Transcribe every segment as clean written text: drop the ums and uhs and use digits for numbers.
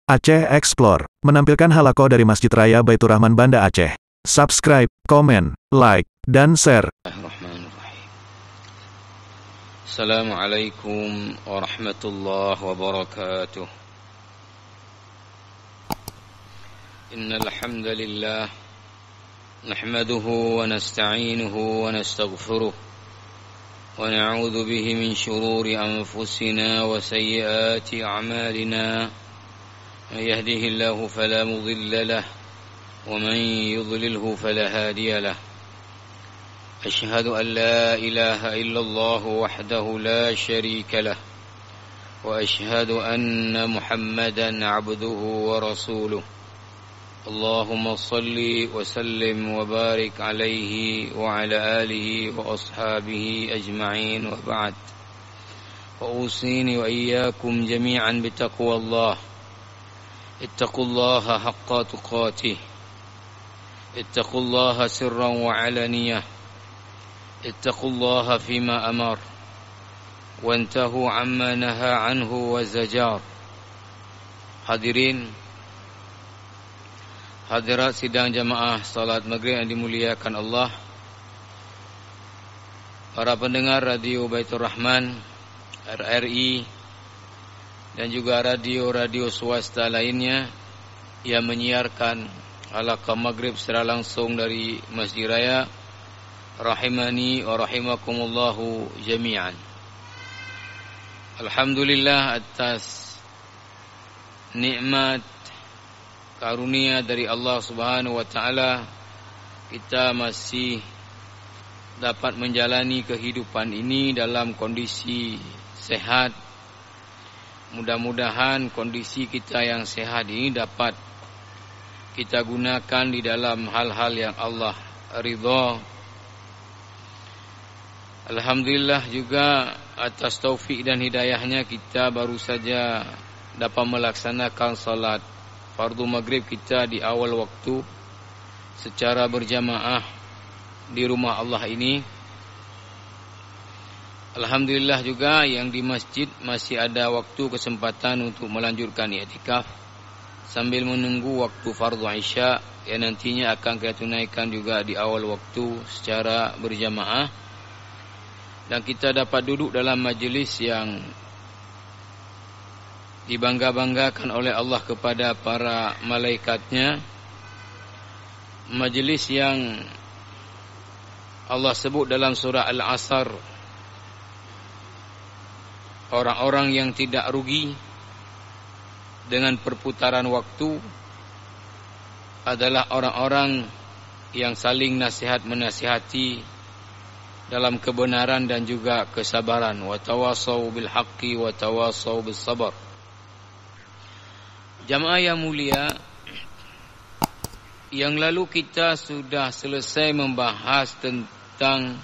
Aceh Explore menampilkan halaqah dari Masjid Raya Baitur Rahman Banda Aceh. Subscribe, komen, like, dan share. Assalamualaikum warahmatullahi wabarakatuh. Innal hamdalillah nahmaduhu wa nasta'inuhu wa nastaghfiruh wa na'udzu bihi min shururi anfusina wa sayyiati a'malina. من يهده الله فلا مضل له ومن يضلله فلا هادي له أشهد أن لا إله إلا الله وحده لا شريك له وأشهد أن محمدا عبده ورسوله اللهم صل وسلم وبارك عليه وعلى آله وأصحابه أجمعين وبعد وأوصيني وإياكم جميعا بتقوى الله اتقوا الله حق تقاته اتقوا الله سرا وعلانية اتقوا الله فيما أمر وانتهوا عما نهى عنه وزجار. Hadirin hadirat sidang jamaah salat maghrib yang dimuliakan Allah, para pendengar radio Baitur Rahman RRI dan juga radio-radio swasta lainnya yang menyiarkan halaqah maghrib secara langsung dari Masjid Raya, rahimani wa rahimakumullahu jami'an. Alhamdulillah atas nikmat karunia dari Allah Subhanahu wa taala, kita masih dapat menjalani kehidupan ini dalam kondisi sehat. Mudah-mudahan kondisi kita yang sehat ini dapat kita gunakan di dalam hal-hal yang Allah ridha. Alhamdulillah juga atas taufik dan hidayahnya kita baru saja dapat melaksanakan salat fardu maghrib kita di awal waktu secara berjamaah di rumah Allah ini. Alhamdulillah juga yang di masjid masih ada waktu kesempatan untuk melanjutkan i'tikaf sambil menunggu waktu fardu isya yang nantinya akan kita tunaikan juga di awal waktu secara berjamaah, dan kita dapat duduk dalam majlis yang dibangga-banggakan oleh Allah kepada para malaikatnya, majlis yang Allah sebut dalam surah Al-Asr, orang-orang yang tidak rugi dengan perputaran waktu adalah orang-orang yang saling nasihat menasihati dalam kebenaran dan juga kesabaran. Wa tawassaw bil haqqi wa tawassaw bis sabr. Jamaah yang mulia, yang lalu kita sudah selesai membahas tentang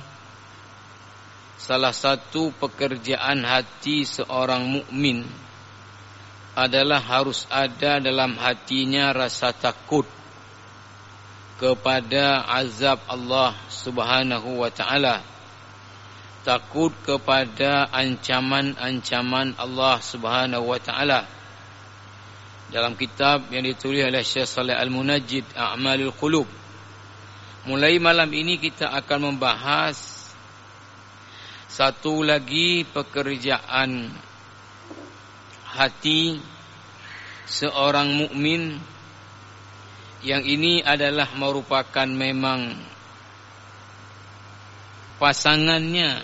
salah satu pekerjaan hati seorang mukmin adalah harus ada dalam hatinya rasa takut kepada azab Allah Subhanahu wa taala, takut kepada ancaman-ancaman Allah Subhanahu wa taala. Dalam kitab yang ditulis oleh Syekh Shalih Al-Munajjid, A'malul Qulub, mulai malam ini kita akan membahas satu lagi pekerjaan hati seorang mukmin, yang ini adalah merupakan memang pasangannya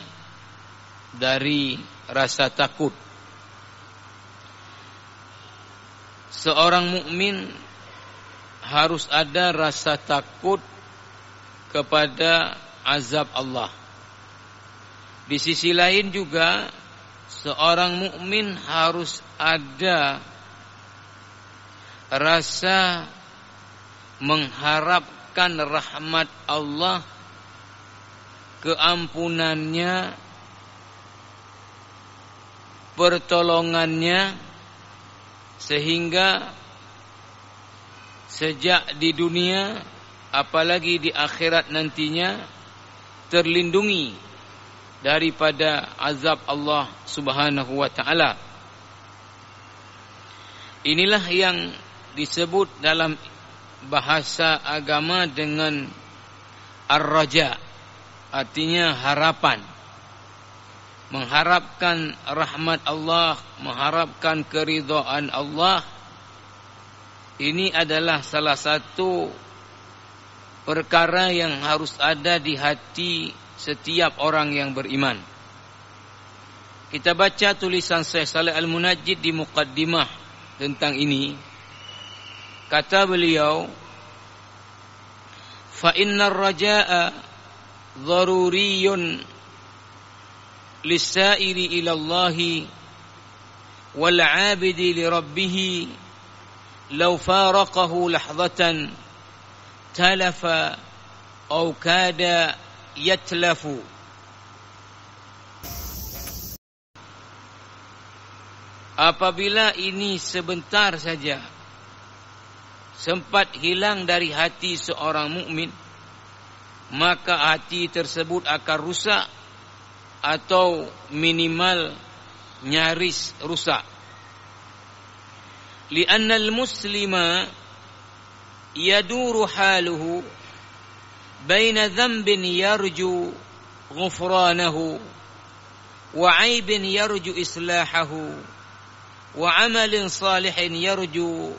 dari rasa takut. Seorang mukmin harus ada rasa takut kepada azab Allah. Di sisi lain juga seorang mukmin harus ada rasa mengharapkan rahmat Allah, keampunannya, pertolongannya, sehingga sejak di dunia apalagi di akhirat nantinya terlindungi daripada azab Allah Subhanahu wa taala. Inilah yang disebut dalam bahasa agama dengan ar-raja, artinya harapan. Mengharapkan rahmat Allah, mengharapkan keridhaan Allah. Ini adalah salah satu perkara yang harus ada di hati setiap orang yang beriman. Kita baca tulisan Syekh Shalih Al-Munajjid di muqaddimah tentang ini. Kata beliau, fa innar raja'a dharuriyun lis-sa'iri ila Allah wal 'abidi li rabbih law faraqahu lahdatan talafa aw kada yatlafu. Apabila ini sebentar saja sempat hilang dari hati seorang mukmin, maka hati tersebut akan rusak atau minimal nyaris rusak. Li'anna al-muslima yaduru haluhu baina dhanbin yarju ghufranahu wa 'aibin yarju islahahu wa 'amalin salihin yarju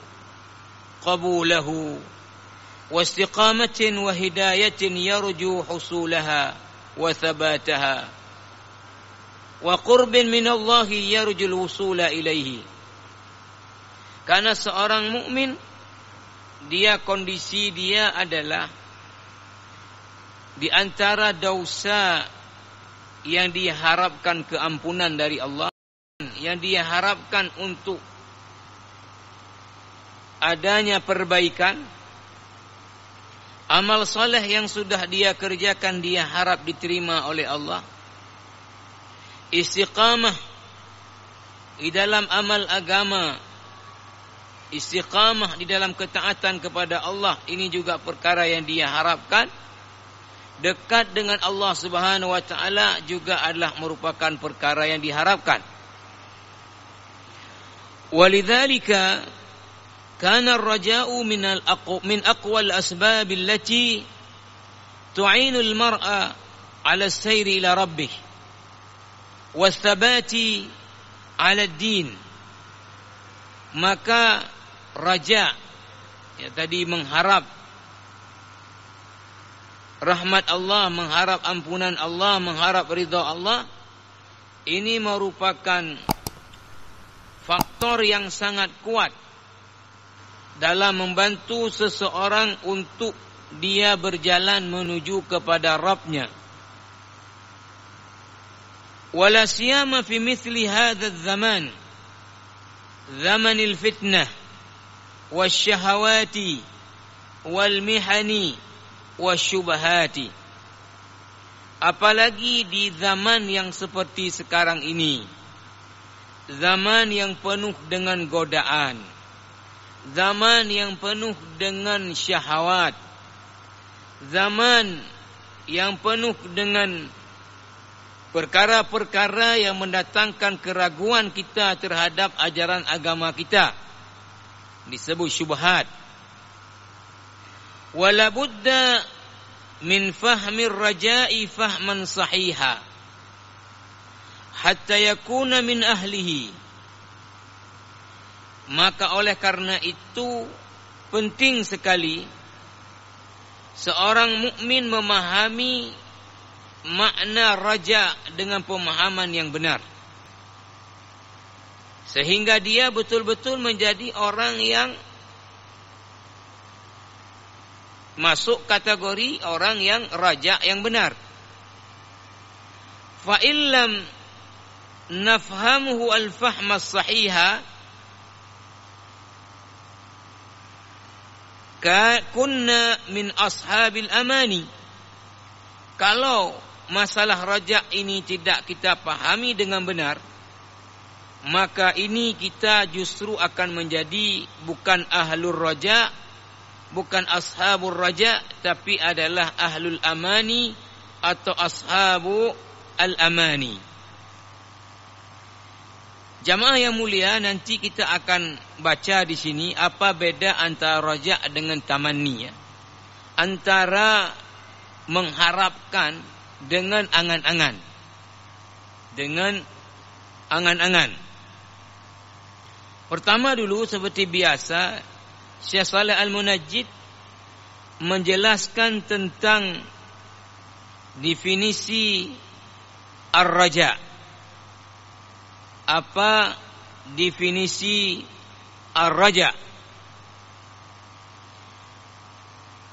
qabulahu wa istiqamatin wa hidayatin yarju husulaha wa thabataha wa qurbin minallahi yarjul wusula ilaihi. Karena seorang mukmin, kondisi dia adalah di antara dosa yang diharapkan keampunan dari Allah, yang dia harapkan untuk adanya perbaikan, amal saleh yang sudah dia kerjakan dia harap diterima oleh Allah, istiqamah di dalam amal agama, istiqamah di dalam ketaatan kepada Allah, ini juga perkara yang dia harapkan. Dekat dengan Allah Subhanahu wa taala juga adalah merupakan perkara yang diharapkan. Walidzalika kana ar-raja'u min aqwa al-asbab allati tu'inu al-mar'a 'ala as-sayri ila rabbih wastabati 'ala ad-din. Maka raja, tadi mengharap rahmat Allah, mengharap ampunan Allah, mengharap ridha Allah, ini merupakan faktor yang sangat kuat dalam membantu seseorang untuk dia berjalan menuju kepada Rabb-Nya. Wala siyama fi mithli hadha az-zaman, zamanil fitnah wasyahawati wal mihani wasyubahati. Apalagi di zaman yang seperti sekarang ini, zaman yang penuh dengan godaan, zaman yang penuh dengan syahwat, zaman yang penuh dengan perkara-perkara yang mendatangkan keraguan kita terhadap ajaran agama kita, disebut syubhat. Wala budda min fahmir raja'i fahman sahiha hatta yakuna min ahlihi. Maka oleh karena itu penting sekali seorang mukmin memahami makna raja dengan pemahaman yang benar, sehingga dia betul-betul menjadi orang yang masuk kategori orang yang raja yang benar. Fa illam nafhamuhu al-fahma as-sahiha kunna min ashabil amani. Kalau masalah raja ini tidak kita pahami dengan benar, maka ini kita justru akan menjadi bukan ahlul raja, bukan ashabur raja, tapi adalah ahlul amani atau ashabu al-amani. Jamaah yang mulia, nanti kita akan baca di sini apa beda antara raja dengan tamanni, ya. Antara mengharapkan dengan angan-angan. Dengan angan-angan. Pertama dulu seperti biasa, Syekh Shalih Al-Munajjid menjelaskan tentang definisi ar-raja. Apa definisi ar-raja?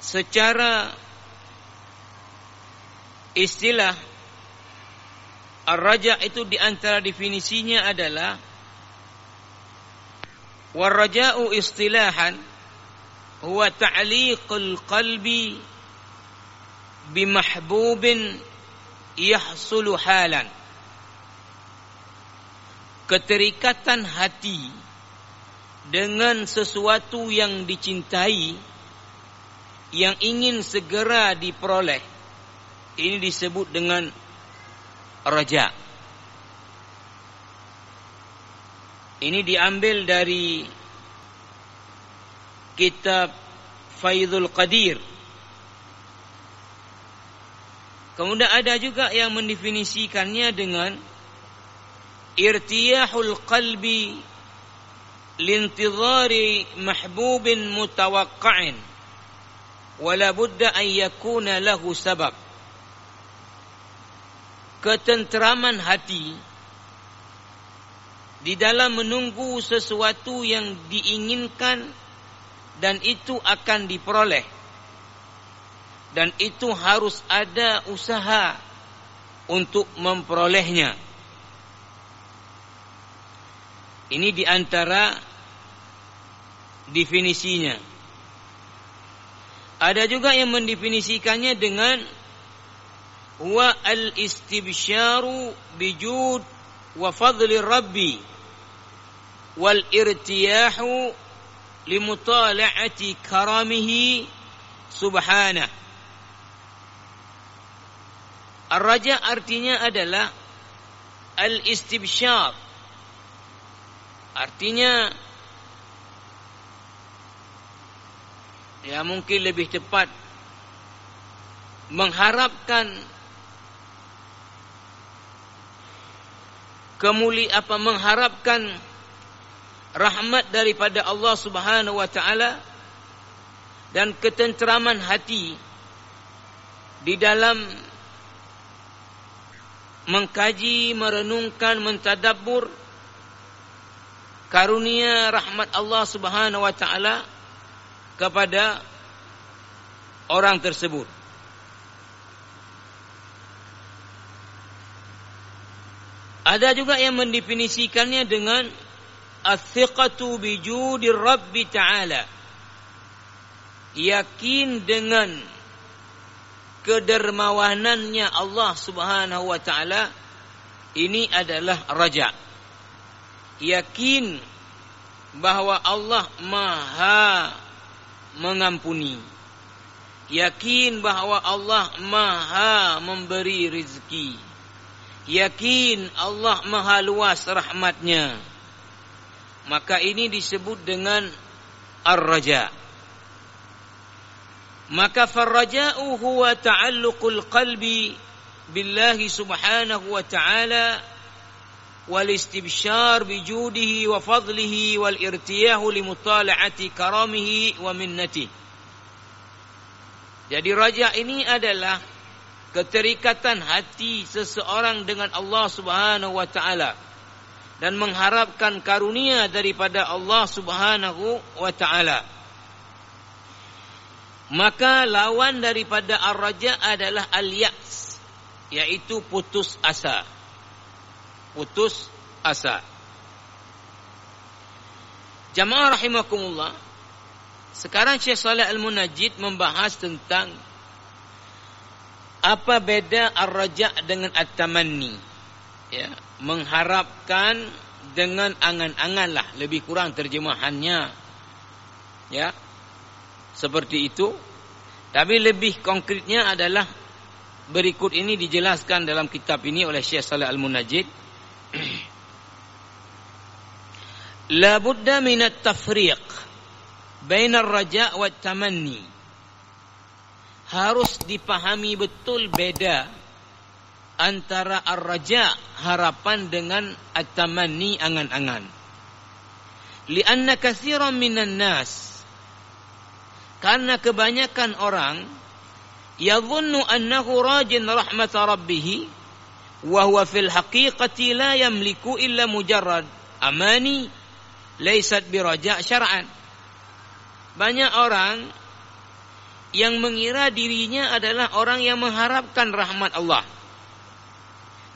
Secara istilah, ar-raja itu di antara definisinya adalah war-raja'u istilahan huwa ta'liqul qalbi bimahbubin yahsulu halan. Keterikatan hati dengan sesuatu yang dicintai, yang ingin segera diperoleh, ini disebut dengan raja. Ini diambil dari kitab Faidul Qadir. Kemudian ada juga yang mendefinisikannya dengan irtiyahul qalbi lintidhari mahbubin mutawaqqa'in wala budda an yakuna lahu sabab. Ketentraman hati di dalam menunggu sesuatu yang diinginkan dan itu akan diperoleh, dan itu harus ada usaha untuk memperolehnya. Ini di antara definisinya. Ada juga yang mendefinisikannya dengan huwa al-istibsyaru bijud wa fadli rabbi wal irtiyahu limutala'ati karamihi subhanah. Ar-raja artinya adalah al-istibsyar. Artinya, ya mungkin lebih tepat, mengharapkan mengharapkan rahmat daripada Allah Subhanahu wa taala dan ketentraman hati di dalam mengkaji, merenungkan, mentadabbur karunia rahmat Allah Subhanahu wa taala kepada orang tersebut. Ada juga yang mendefinisikannya dengan as-thiqatu bijudir Rabbi ta'ala. Yakin dengan kedermawanannya Allah Subhanahu wa taala, ini adalah raja. Yakin bahwa Allah Maha mengampuni. Yakin bahwa Allah Maha memberi rezeki. Yakin Allah Maha luas rahmatnya. Maka ini disebut dengan ar-raja. Maka farraja'u huwa ta'alluqul qalbi billahi subhanahu wa ta'ala wal istibsyar bijudihi wa fadlihi wal irtiyahu limutala'ati karamihi wa minnatihi. Jadi raja ini adalah keterikatan hati seseorang dengan Allah Subhanahu wa taala dan mengharapkan karunia daripada Allah Subhanahu wa taala. Maka lawan daripada ar-raja adalah al-ya's, yaitu putus asa. Putus asa. Jamaah rahimakumullah, sekarang Syekh Shalih Al-Munajjid membahas tentang apa beda ar-raja dengan at-tamanni. Ya, mengharapkan dengan angan-angan lah, lebih kurang terjemahannya. Ya, seperti itu. Tapi lebih konkretnya adalah berikut ini dijelaskan dalam kitab ini oleh Syekh Shalih Al-Munajjid. La budda min at-tafriq baina ar-raja' wa at-tamanni. Harus dipahami betul beda antara ar-raja' harapan dengan at-tamanni angan-angan. Lianna katsiran minan nas, karena kebanyakan orang yadhunnu annahu rajin rahmat rabbih wa huwa fil haqiqati la yamliku illa mujarrad amani laysat biraja' syar'an. Banyak orang yang mengira dirinya adalah orang yang mengharapkan rahmat Allah.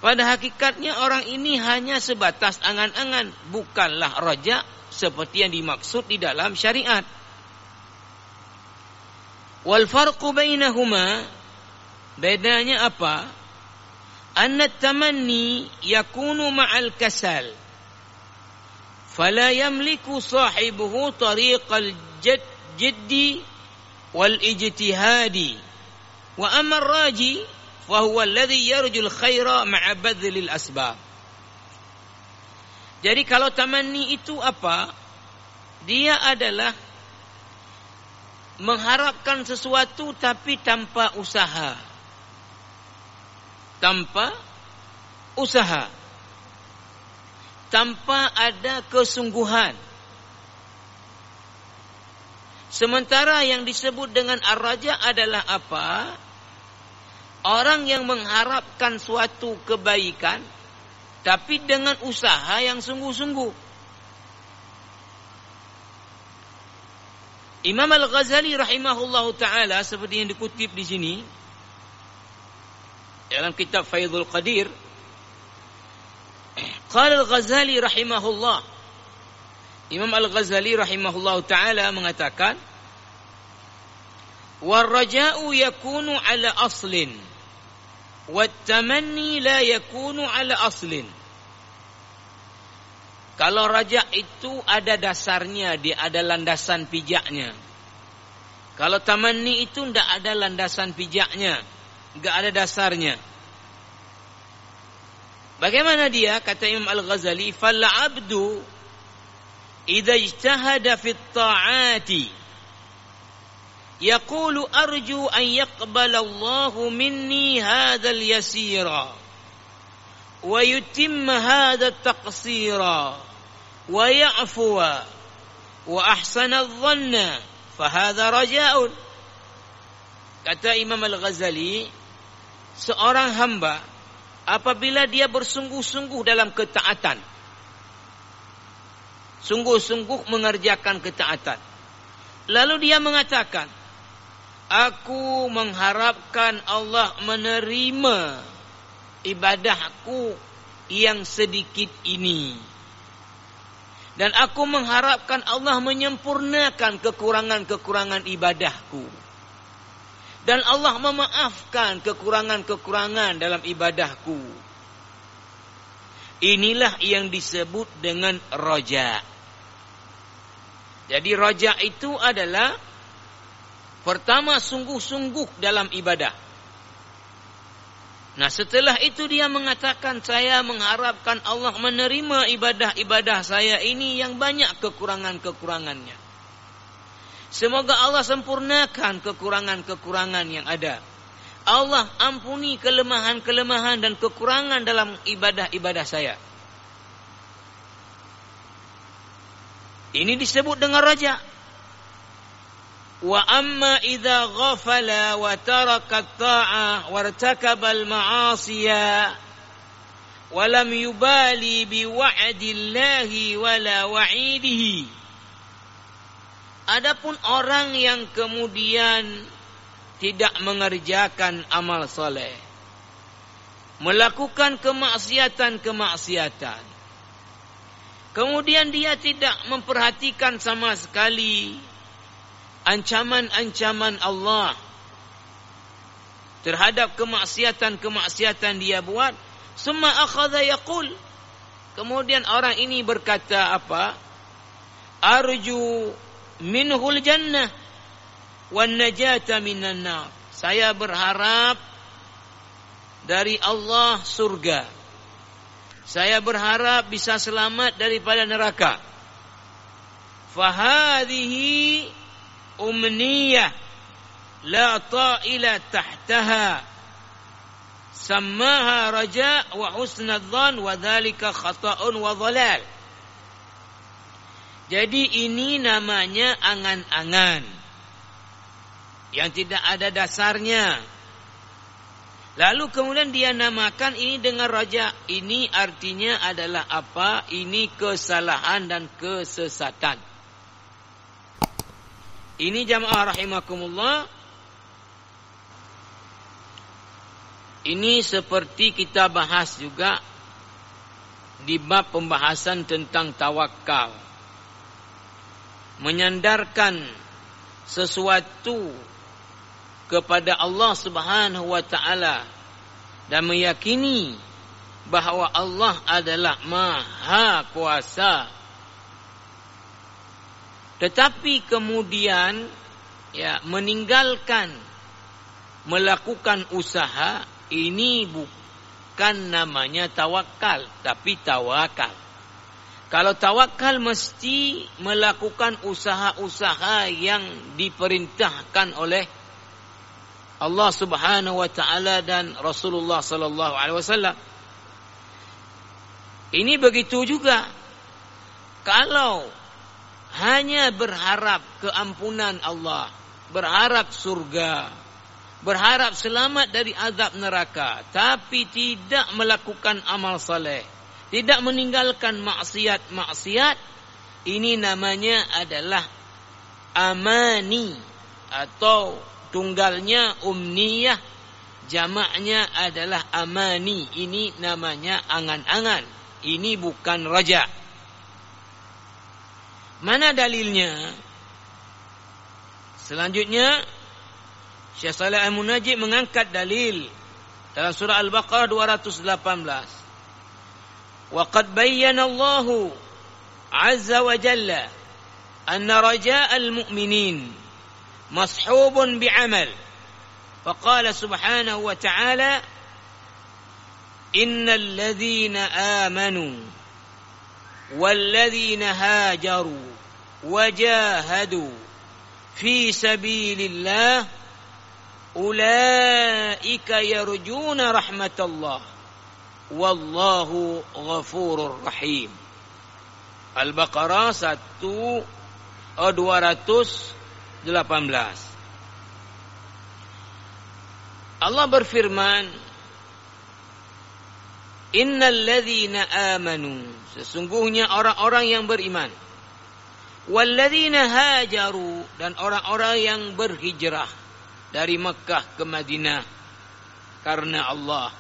Pada hakikatnya orang ini hanya sebatas angan-angan, bukanlah raja seperti yang dimaksud di dalam syariat. Wal farqu bainahuma, bedanya apa? Anna at-tamanni yakunu ma'al kasal, fala yamliku sahibuhu tariqal jiddi wal ijtihadi, wa amma ar-raji fahuwa alladhi yarjul khaira ma'a badlil asbab. Jadi kalau tamanni itu apa? Dia adalah mengharapkan sesuatu tapi tanpa usaha. Tanpa usaha. Tanpa ada kesungguhan. Sementara yang disebut dengan ar-raja adalah apa? Orang yang mengharapkan suatu kebaikan tapi dengan usaha yang sungguh-sungguh. Imam Al-Ghazali rahimahullahu taala seperti yang dikutip di sini dalam kitab Faidul Qadir, qala Al-Ghazali rahimahullah, Imam Al-Ghazali rahimahullahu taala mengatakan, war-raja'u yakunu ala aslin wat-tamanni la yakunu ala aslin. Kalau raja itu ada dasarnya, dia ada landasan pijaknya. Kalau tamanni itu tidak ada landasan pijaknya, tidak ada dasarnya. Bagaimana dia? Kata Imam Al-Ghazali, fal abdu idza ijtahada fit ta'ati yaqulu arju an yaqbala Allahu minni hadzal yasira wa yutimma hadha at-taqsira wa ya'fuwa wa ahsana adh-dhanna fa hadha raja'un. Kata Imam Al-Ghazali, seorang hamba apabila dia bersungguh-sungguh dalam ketaatan, sungguh-sungguh mengerjakan ketaatan, lalu dia mengatakan, aku mengharapkan Allah menerima ibadahku yang sedikit ini. Dan aku mengharapkan Allah menyempurnakan kekurangan-kekurangan ibadahku. Dan Allah memaafkan kekurangan-kekurangan dalam ibadahku. Inilah yang disebut dengan raja. Jadi raja itu adalah pertama sungguh-sungguh dalam ibadah. Nah setelah itu dia mengatakan, saya mengharapkan Allah menerima ibadah-ibadah saya ini yang banyak kekurangan-kekurangannya. Semoga Allah sempurnakan kekurangan-kekurangan yang ada. Allah ampuni kelemahan-kelemahan dan kekurangan dalam ibadah-ibadah saya. Ini disebut dengan raja. Wa amma idza ghafala wa taraka at-ta'ah wartakaba al-ma'asiya wa lam yubali bi wa'dillahi wala wa'idihi. Adapun orang yang kemudian tidak mengerjakan amal soleh, melakukan kemaksiatan-kemaksiatan, kemudian dia tidak memperhatikan sama sekali ancaman-ancaman Allah terhadap kemaksiatan-kemaksiatan dia buat, summa akhadha yaqul, kemudian orang ini berkata apa? Arju minhul jannah wan najata minan nar. Saya berharap dari Allah surga. Saya berharap bisa selamat daripada neraka. fahadhihi umniyah la ta'ila tahtaha sammaha raja wa husnadhan wa dhalika khata'un wa dhalal. Jadi ini namanya angan-angan yang tidak ada dasarnya. Lalu kemudian dia namakan ini dengan raja. Ini artinya adalah apa? Ini kesalahan dan kesesatan. Ini jamaah rahimakumullah. Ini seperti kita bahas juga di bab pembahasan tentang tawakal. Menyandarkan sesuatu kepada Allah Subhanahu wa taala dan meyakini bahawa Allah adalah Maha Kuasa. Tetapi kemudian meninggalkan melakukan usaha, ini bukan namanya tawakal, tapi tawakal. Kalau tawakal mesti melakukan usaha-usaha yang diperintahkan oleh Allah Subhanahu wa taala dan Rasulullah sallallahu alaihi wasallam. Ini begitu juga. Kalau hanya berharap keampunan Allah, berharap surga, berharap selamat dari azab neraka, tapi tidak melakukan amal saleh, tidak meninggalkan maksiat-maksiat, ini namanya adalah amani, atau tunggalnya umniyah, jamaknya adalah amani. Ini namanya angan-angan. Ini bukan raja. Mana dalilnya? Selanjutnya Syekh Shalih Al-Munajjid mengangkat dalil dalam surah Al-Baqarah 218. Wa qad bayyana Allah azza wa jalla anna raja'al mu'minin مصحوب بعمل فقال سبحانه وتعالى إن الذين آمنوا والذين هاجروا وجاهدوا في سبيل الله أولئك يرجون رحمة الله والله غفور رحيم. Al-Baqarah 218. Allah berfirman, Innal ladzina amanu, sesungguhnya orang-orang yang beriman, wal ladzina hajaru, dan orang-orang yang berhijrah dari Mekah ke Madinah karena Allah,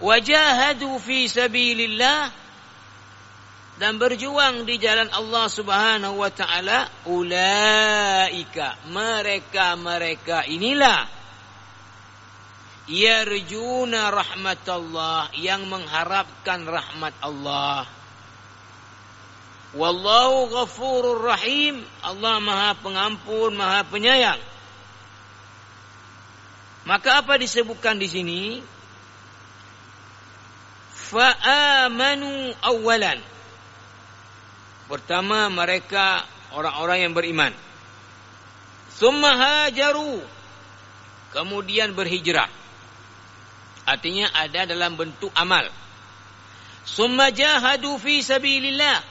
wajahadu fi sabilillah, dan berjuang di jalan Allah Subhanahu wa taala, ulaika, mereka inilah, yarjuna rahmatallah, yang mengharapkan rahmat Allah. Wallahu ghafurur rahim, Allah Maha Pengampun, Maha Penyayang. Maka apa disebutkan di sini? Fa amanu awwalan. Pertama, mereka orang-orang yang beriman. Summa hajaru, kemudian berhijrah. Artinya ada dalam bentuk amal. Summa jahadu fi sabilillah,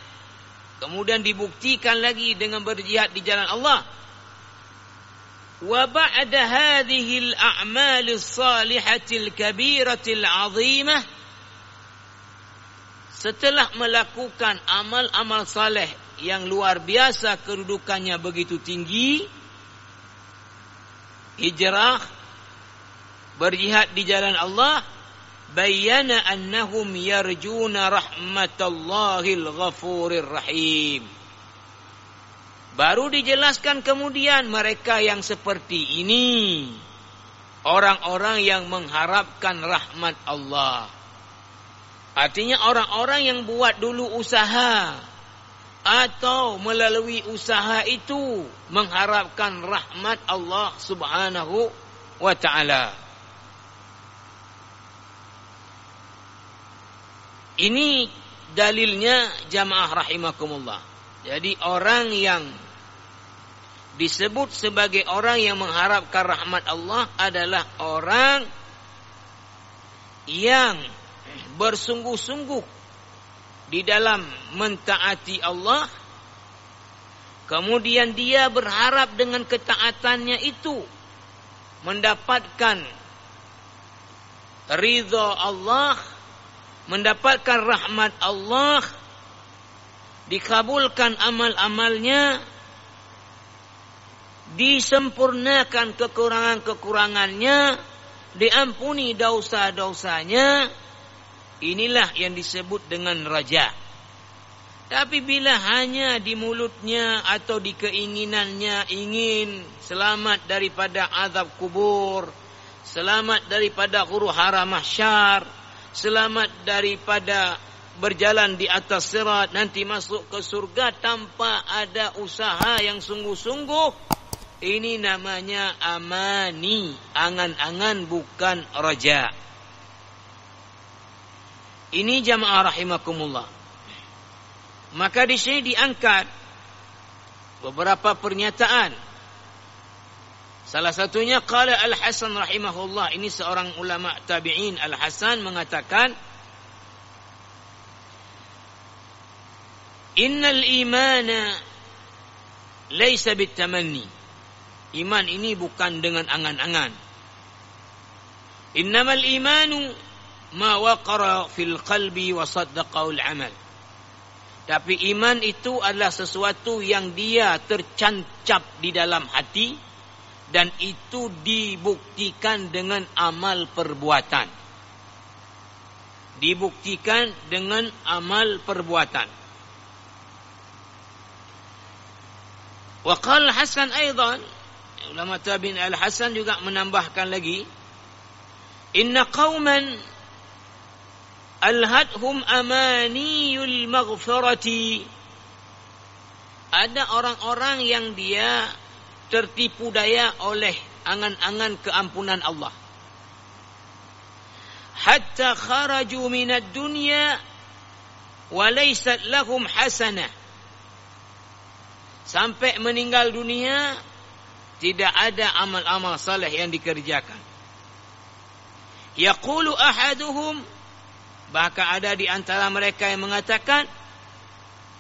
kemudian dibuktikan lagi dengan berjihad di jalan Allah. Wa ba'da hadhihi al-a'mal as-salihati al-kabirati al-'azimah, setelah melakukan amal-amal saleh yang luar biasa, kedudukannya begitu tinggi, hijrah, berjihad di jalan Allah, bayyana annahum yarjuna rahmatallahil ghafurir rahim. Baru dijelaskan kemudian mereka yang seperti ini, orang-orang yang mengharapkan rahmat Allah. Artinya orang-orang yang buat dulu usaha, atau melalui usaha itu mengharapkan rahmat Allah Subhanahu wa ta'ala. Ini dalilnya jamaah rahimakumullah. Jadi orang yang disebut sebagai orang yang mengharapkan rahmat Allah adalah orang yang bersungguh-sungguh di dalam mentaati Allah, kemudian dia berharap dengan ketaatannya itu mendapatkan ridha Allah, mendapatkan rahmat Allah, dikabulkan amal-amalnya, disempurnakan kekurangan-kekurangannya, diampuni dosa-dosanya. Inilah yang disebut dengan raja. Tapi bila hanya di mulutnya atau di keinginannya ingin selamat daripada azab kubur, selamat daripada huru-hara mahsyar, selamat daripada berjalan di atas sirat, nanti masuk ke surga tanpa ada usaha yang sungguh-sungguh, ini namanya amani, angan-angan, bukan raja. Ini jamaah rahimakumullah. Maka di sini diangkat beberapa pernyataan. Salah satunya qala Al-Hasan rahimahullah, ini seorang ulama tabi'in. Al-Hasan mengatakan, innal imana laysa bitamanni. Iman ini bukan dengan angan-angan. Innamal imanu ma waqara fil qalbi wa saddaqahu al-amal. Tapi iman itu adalah sesuatu yang dia tercancap di dalam hati dan itu dibuktikan dengan amal perbuatan. Dibuktikan dengan amal perbuatan. Wa qala Hasan aidan, ulama tabi'in Al-Hasan juga menambahkan lagi, inna qauman alhadhum amaniyul maghfirati. Ada orang-orang yang dia tertipu daya oleh angan-angan keampunan Allah. Hatta kharaju minad dunya wa laysat lahum hasanah. Sampai meninggal dunia tidak ada amal-amal saleh yang dikerjakan. Yaqulu ahaduhum, bahkan ada di antara mereka yang mengatakan,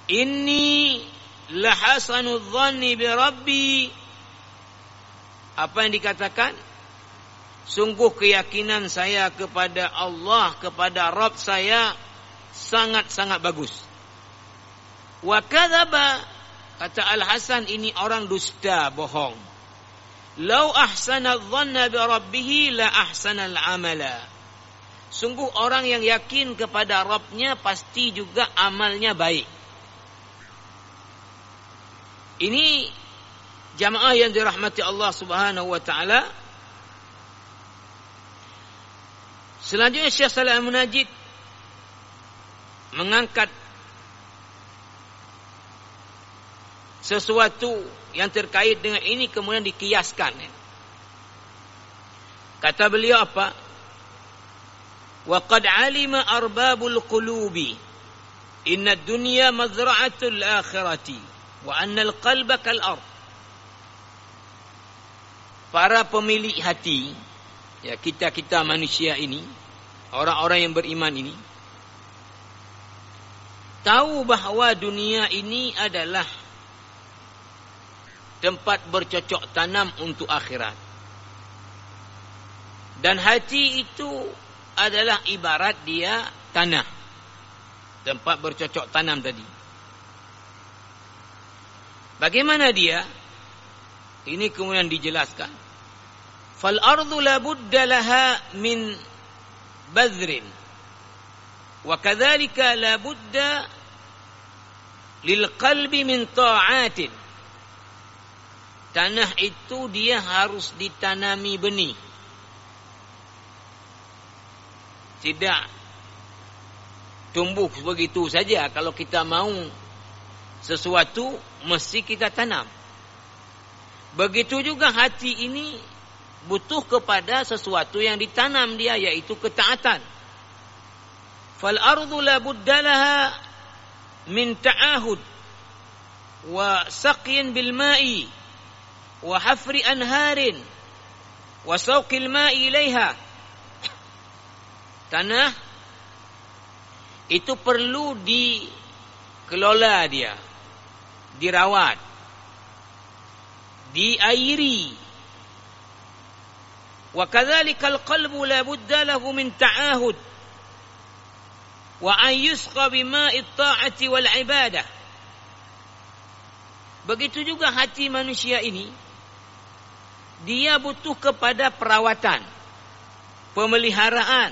inni lahasanu dhanni bi rabbi. Apa yang dikatakan? Sungguh keyakinan saya kepada Allah, kepada Rabb saya sangat-sangat bagus. Wa kadzaba, kata Al-Hasan, ini orang dusta, bohong. Lau ahsana dhanna bi rabbih la ahsana al-amala. Sungguh orang yang yakin kepada Rabbnya pasti juga amalnya baik. Ini jamaah yang dirahmati Allah Subhanahu wa taala. Selanjutnya Syekh Shalih Al-Munajjid mengangkat sesuatu yang terkait dengan ini kemudian dikiaskan. Kata beliau apa? Wa qad alima arbabul qulubi inna ad-dunya mazra'atul akhirati wa anna al-qalba kal ard. Para pemilik hati, ya kita manusia ini, orang-orang yang beriman ini, tahu bahawa dunia ini adalah tempat bercocok tanam untuk akhirat. Dan hati itu adalah ibarat dia tanah, tempat bercocok tanam tadi. Bagaimana dia? Ini kemudian dijelaskan. Fal ardu la budda laha min badrin wa kadzalika la budda lil qalbi min ta'atin. Tanah itu dia harus ditanami benih. Tidak tumbuh begitu saja. Kalau kita mau sesuatu, mesti kita tanam. Begitu juga hati ini butuh kepada sesuatu yang ditanam dia, yaitu ketaatan. Fal ardu la budda laha min ta'ahud wa saqyin bil ma'i wa hafri anharin wa sawqil ma'i ilaiha. Tanah itu perlu dikelola dia, dirawat, diairi. Wa kadzalikal qalbu la budda lahu min ta'ahud wa an yusqa bima'it ta'ati wal ibadah. Begitu juga hati manusia ini, dia butuh kepada perawatan, pemeliharaan,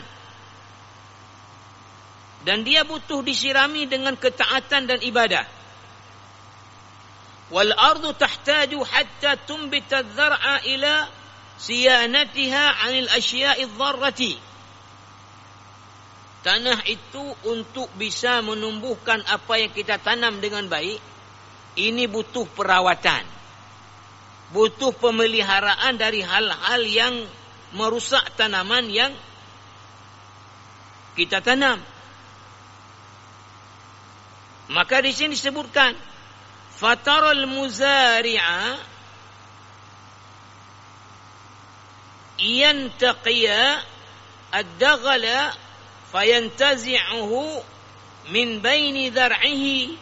dan dia butuh disirami dengan ketaatan dan ibadah. Wal ardu tahtaju hatta tumbita adh-dhar'a ila siyanatiha 'anil asya'i adh-dharrati. Tanah itu untuk bisa menumbuhkan apa yang kita tanam dengan baik, ini butuh perawatan, butuh pemeliharaan dari hal-hal yang merusak tanaman yang kita tanam. Maka di sini disebutkan fataral muzari'a yantaqiya ad-daghala fayantazi'uhu min baini dhar'ihi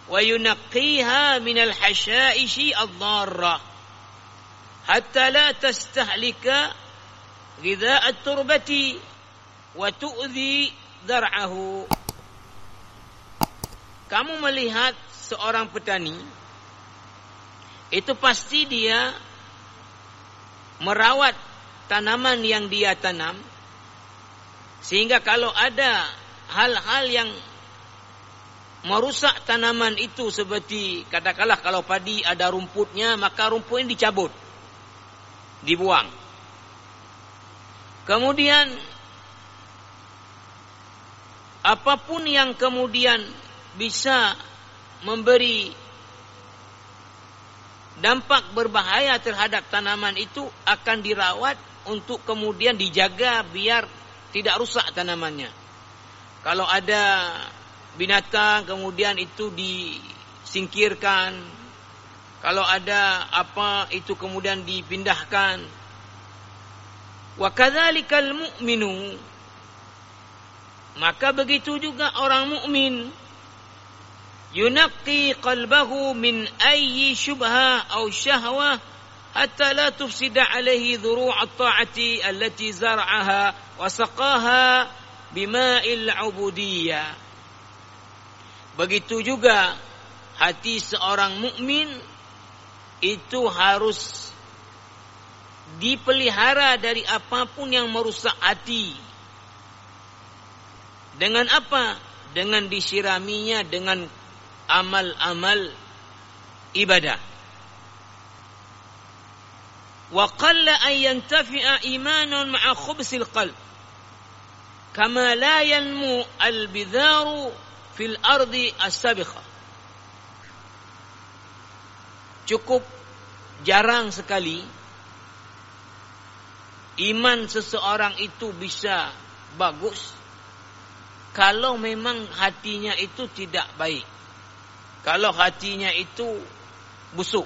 wa yunaqqiha min al-hashaishi ad-dharra hatta la tastahlika ghidha' at-turbati wa tu'dhi dhar'ahu. Kamu melihat seorang petani, itu pasti dia merawat tanaman yang dia tanam, sehingga kalau ada hal-hal yang merusak tanaman itu, seperti katakanlah kalau padi ada rumputnya, maka rumputnya dicabut, dibuang. Kemudian apapun yang kemudian bisa memberi dampak berbahaya terhadap tanaman itu akan dirawat untuk kemudian dijaga biar tidak rusak tanamannya. Kalau ada binatang kemudian itu disingkirkan, kalau ada apa itu kemudian dipindahkan. Wa kadzalikal mu'minu, maka begitu juga orang mukmin, yunaqqi qalbahu min ayyi syubha aw syahwah hatta la tufsida alaihi dhuru'at ta'ati allati zar'aha wa saqaha bima'il ubudiyyah. Begitu juga hati seorang mukmin itu harus dipelihara dari apapun yang merusak hati. Dengan apa? Dengan disiraminya dengan amal-amal ibadah. Wa qalla an yantafi'a imanun ma'a khubsil qalb kama la yanmu al-bidharu fil ardi as-sabiqah. Cukup jarang sekali iman seseorang itu bisa bagus kalau memang hatinya itu tidak baik, kalau hatinya itu busuk.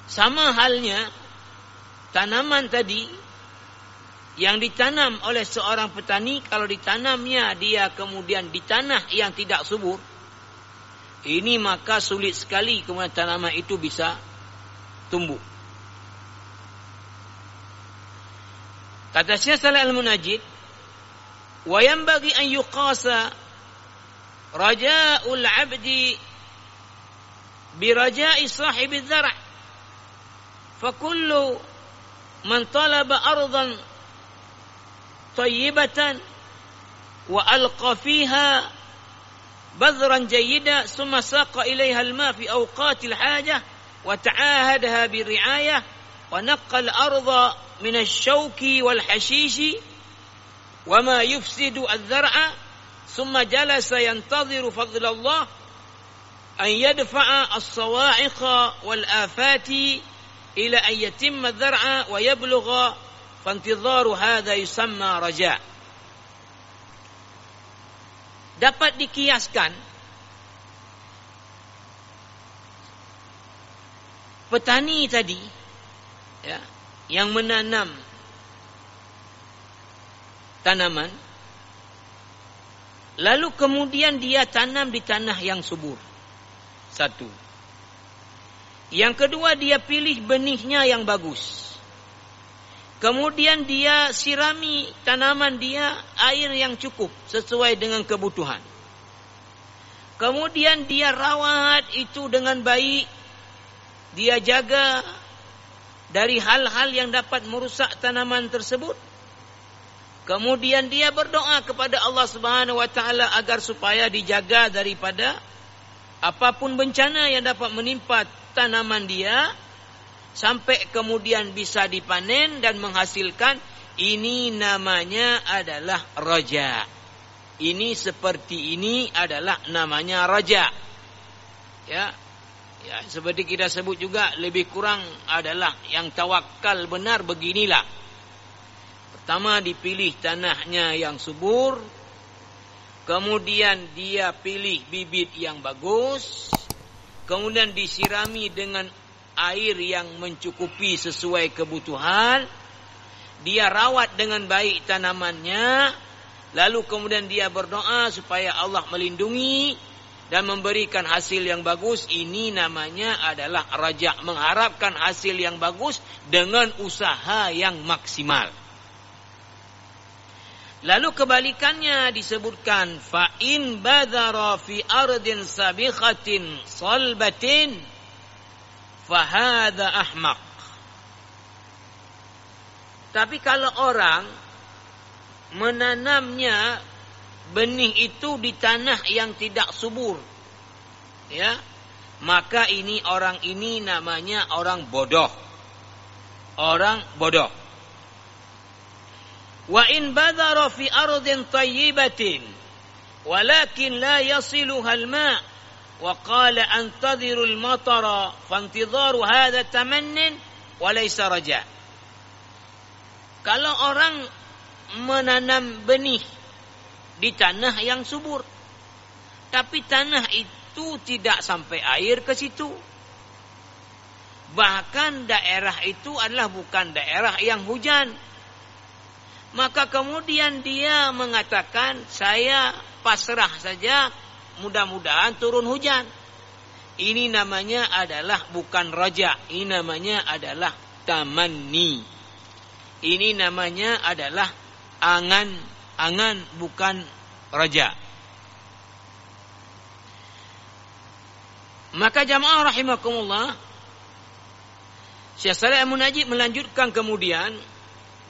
Sama halnya tanaman tadi yang ditanam oleh seorang petani, kalau ditanamnya dia kemudian di tanah yang tidak subur, ini maka sulit sekali kemudian tanaman itu bisa tumbuh. Kata Syekh Shalih Al-Munajjid, wa yanbaghi an yuqasa raja'ul 'abdi bi raja'i sahibi dzar'. فكل من طلب أرضا طيبة وألقى فيها بذرا جيدا ثم ساق إليها الماء في أوقات الحاجة وتعاهدها بالرعاية ونقى الأرض من الشوك والحشيش وما يفسد الزرع ثم جلس ينتظر فضل الله أن يدفع الصواعق والآفات إلى أن يتم الزرع ويبلغ فانتظار هذا يسمى رجاء. Dapat dikiaskan petani tadi, ya, yang menanam tanaman, lalu kemudian dia tanam di tanah yang subur. Satu. Yang kedua, dia pilih benihnya yang bagus. Kemudian dia sirami tanaman dia air yang cukup sesuai dengan kebutuhan. Kemudian dia rawat itu dengan baik. Dia jaga dari hal-hal yang dapat merusak tanaman tersebut. Kemudian dia berdoa kepada Allah Subhanahu wa taala agar supaya dijaga daripada apapun bencana yang dapat menimpa tanaman dia sampai kemudian bisa dipanen dan menghasilkan. Ini namanya adalah raja. Ini seperti ini adalah namanya raja. Ya, seperti kita sebut juga lebih kurang adalah yang tawakal benar beginilah. Pertama dipilih tanahnya yang subur, kemudian dia pilih bibit yang bagus, kemudian disirami dengan air yang mencukupi sesuai kebutuhan, dia rawat dengan baik tanamannya, lalu kemudian dia berdoa supaya Allah melindungi dan memberikan hasil yang bagus. Ini namanya adalah raja, mengharapkan hasil yang bagus dengan usaha yang maksimal. Lalu kebalikannya disebutkan fa in badara fi ardin sabikhatin salbatin fa hadza ahmaq. Tapi kalau orang menanamnya benih itu di tanah yang tidak subur, ya, maka orang ini namanya orang bodoh. Orang bodoh. Wa in badara fi ardin tayyibatin walakin la yasiluha al-ma' wa qala antadhiru al-matara fantidharu hadha tamannin wa laysa raja. Kalau orang menanam benih di tanah yang subur, tapi tanah itu tidak sampai air ke situ, bahkan daerah itu adalah bukan daerah yang hujan, maka kemudian dia mengatakan saya pasrah saja, mudah-mudahan turun hujan. Ini namanya adalah bukan raja, ini namanya adalah tamanni. Ini namanya adalah angan-angan, bukan raja. Maka jamaah rahimakumullah, Syekh Shalih Al-Munajjid melanjutkan kemudian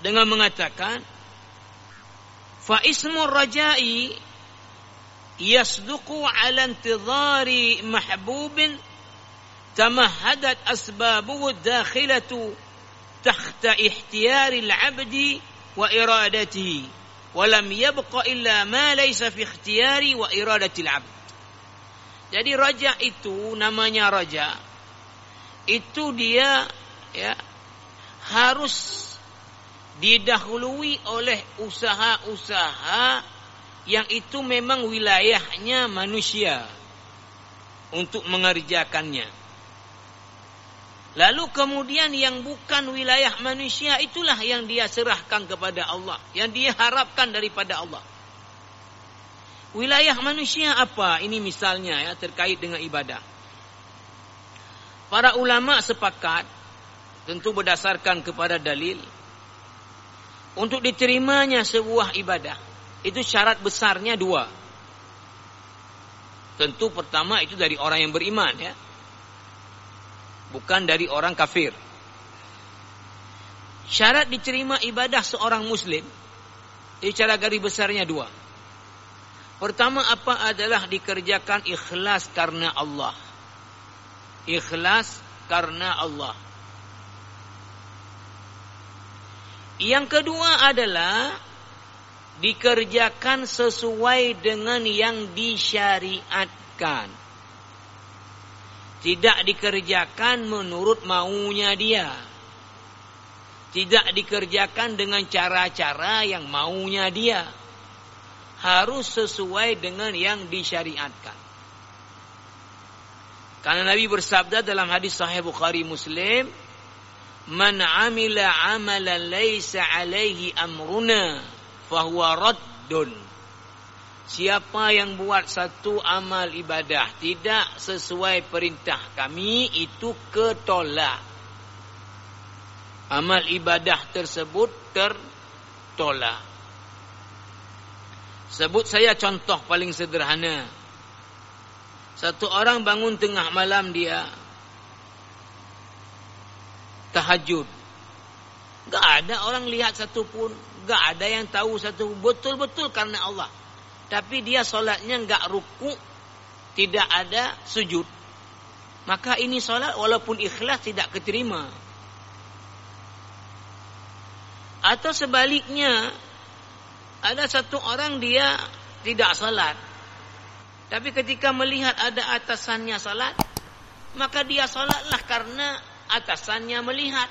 dengan mengatakan fa ismur raja'i yasduqu 'ala intidhari mahbubin tamahhadat asbabuhu dakhilatu tahta ikhtiyari al-'abdi wa iradatihi wa lam yabqa illa ma laysa fi ikhtiyari wa iradati al-'abd. Jadi raja itu namanya raja, itu dia, ya, harus didahului oleh usaha-usaha yang itu memang wilayahnya manusia untuk mengerjakannya. Lalu kemudian yang bukan wilayah manusia itulah yang dia serahkan kepada Allah, yang dia harapkan daripada Allah. Wilayah manusia apa? Ini misalnya, ya, terkait dengan ibadah. Para ulama sepakat, tentu berdasarkan kepada dalil, untuk diterimanya sebuah ibadah, itu syarat besarnya dua. Tentu pertama itu dari orang yang beriman, ya, bukan dari orang kafir. Syarat diterima ibadah seorang muslim, itu cara garis besarnya dua. Pertama apa adalah dikerjakan ikhlas karena Allah. Ikhlas karena Allah. Yang kedua adalah dikerjakan sesuai dengan yang disyariatkan. Tidak dikerjakan menurut maunya dia. Tidak dikerjakan dengan cara-cara yang maunya dia. Harus sesuai dengan yang disyariatkan. Karena Nabi bersabda dalam hadis Sahih Bukhari Muslim, "Man 'amila 'amalan laisa 'alaihi amruna fahuwa raddun." Siapa yang buat satu amal ibadah tidak sesuai perintah kami, itu ketolak. Amal ibadah tersebut tertolak. Sebut saya contoh paling sederhana. Satu orang bangun tengah malam, dia tahajud. Gak ada orang lihat satu pun, gak ada yang tahu satu, betul-betul karena Allah. Tapi dia solatnya gak ruku, tidak ada sujud. Maka ini solat walaupun ikhlas tidak keterima. Atau sebaliknya, ada satu orang dia tidak salat, tapi ketika melihat ada atasannya salat, maka dia salatlah karena atasannya melihat.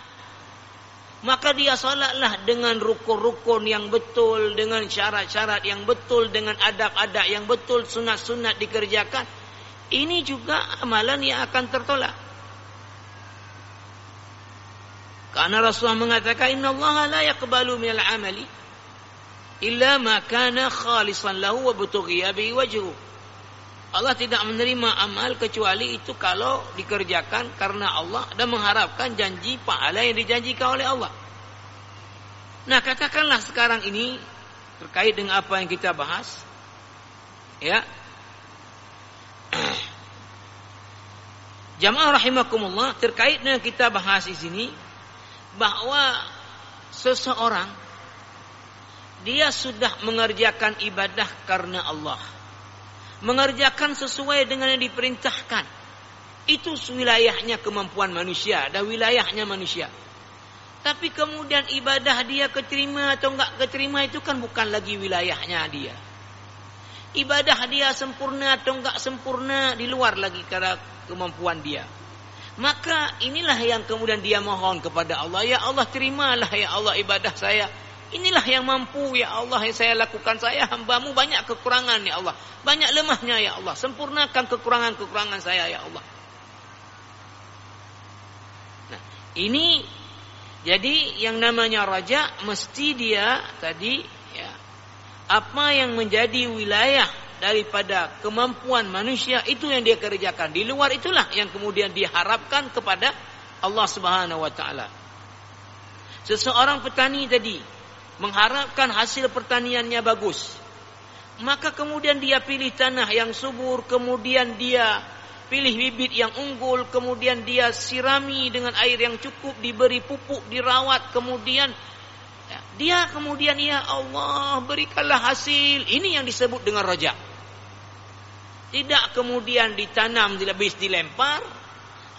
Maka dia salatlah dengan rukun-rukun yang betul, dengan syarat-syarat yang betul, dengan adab-adab yang betul, sunat-sunat dikerjakan. Ini juga amalan yang akan tertolak. Karena Rasulullah mengatakan, "Innallaha la yaqbalu minal amali illa ma kana khalisan lahu wa butughiya bihi wajhu." Allah tidak menerima amal kecuali itu kalau dikerjakan karena Allah dan mengharapkan janji pahala yang dijanjikan oleh Allah. Nah, katakanlah sekarang ini terkait dengan apa yang kita bahas, ya. Jamaah rahimakumullah, terkait dengan kita bahas di sini bahwa seseorang dia sudah mengerjakan ibadah karena Allah, mengerjakan sesuai dengan yang diperintahkan. Itu wilayahnya kemampuan manusia dan wilayahnya manusia. Tapi kemudian ibadah dia keterima atau enggak keterima itu kan bukan lagi wilayahnya dia. Ibadah dia sempurna atau enggak sempurna di luar lagi karena kemampuan dia. Maka inilah yang kemudian dia mohon kepada Allah, "Ya Allah, terimalah ya Allah ibadah saya. Inilah yang mampu ya Allah yang saya lakukan. Saya hamba-Mu banyak kekurangan ya Allah. Banyak lemahnya ya Allah. Sempurnakan kekurangan-kekurangan saya ya Allah." Nah, ini jadi yang namanya raja mesti dia tadi ya, apa yang menjadi wilayah daripada kemampuan manusia itu yang dia kerjakan. Di luar itulah yang kemudian diharapkan kepada Allah Subhanahu wa taala. Seseorang petani tadi mengharapkan hasil pertaniannya bagus, maka kemudian dia pilih tanah yang subur, kemudian dia pilih bibit yang unggul, kemudian dia sirami dengan air yang cukup, diberi pupuk, dirawat, kemudian dia kemudian ya Allah berikanlah hasil. Ini yang disebut dengan raja. Tidak kemudian ditanam, habis dilempar,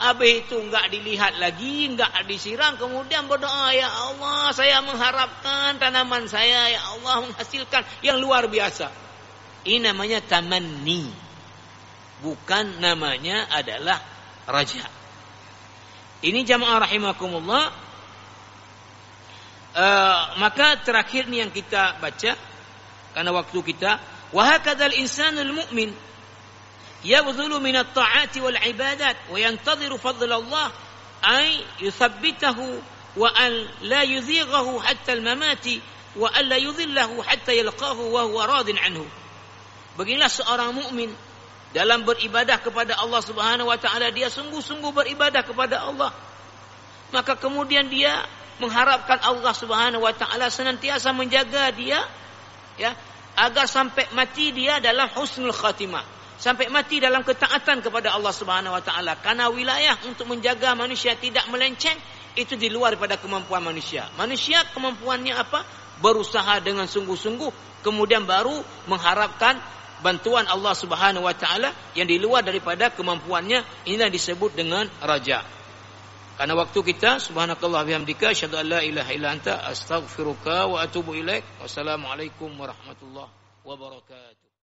habis itu enggak dilihat lagi, enggak disiram, kemudian berdoa, "Ya Allah, saya mengharapkan tanaman saya ya Allah menghasilkan yang luar biasa." Ini namanya tamanni. Bukan namanya adalah raja. Ini jamaah rahimakumullah. Maka terakhir ni yang kita baca karena waktu kita, wa hakadzal insanul mu'min yabdhulu min at-ta'ati wal ibadat wa yantadhiru fadl Allah ay yuthabbitahu wa an la yuzighahu hatta al-mamati wa an la yudhillahu hatta yalqahu wa huwa radin anhu. Beginilah seorang mukmin dalam beribadah kepada Allah Subhanahu wa taala, dia sungguh-sungguh beribadah kepada Allah. Maka kemudian dia mengharapkan Allah Subhanahu wa taala senantiasa menjaga dia ya, agar sampai mati dia dalam husnul khatimah, sampai mati dalam ketaatan kepada Allah Subhanahu wa taala. Karena wilayah untuk menjaga manusia tidak melenceng itu di luar daripada kemampuan manusia. Manusia kemampuannya apa? Berusaha dengan sungguh-sungguh, kemudian baru mengharapkan bantuan Allah Subhanahu wa taala yang di luar daripada kemampuannya. Inilah disebut dengan raja. Karena waktu kita, subhanakallah bihamdika asyhadu an la ilaha illa anta astaghfiruka wa atubu ilaik. Wassalamualaikum warahmatullahi wabarakatuh.